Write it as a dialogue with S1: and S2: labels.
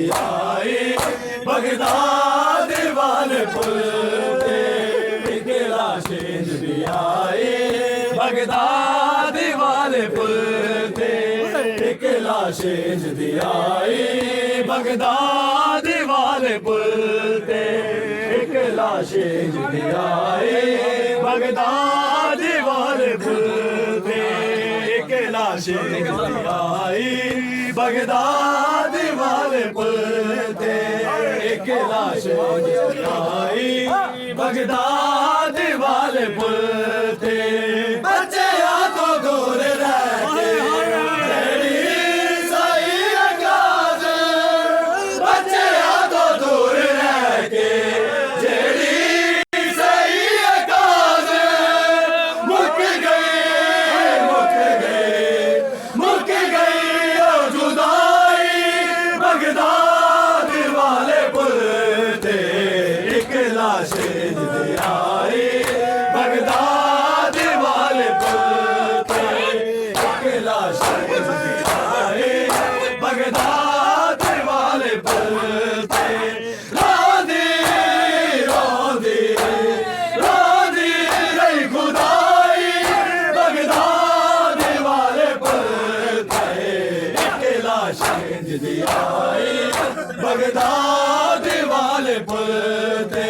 S1: दी आई Baghdad वाले पुल ते एक लाश दी आई बगदाद वाले पुल ते एक लाश दी आई बगदाद वाले पुल ते एक लाश दी आई बगदाद वाले पुल ते एक लाश दी आई बगदाद वाले पुल ते एक लाश आई बगदाद वाले पुल ते बच्चे तो दूर रह के तेरी सही आगाज बच्चे तो दूर रह के जेड़ी सही आगाज मुक गई जुदाई बगदाद वाले पुल ते एक लाश दी आई बगदाद वाले पुल ते एक लाश दी आई बगदाद वाले पुल ते रोंदी रोंदी रोंदी रही खुदाई बगदाद वाले पुल ते एक लाश दी आई बगदाद वाले पुल ते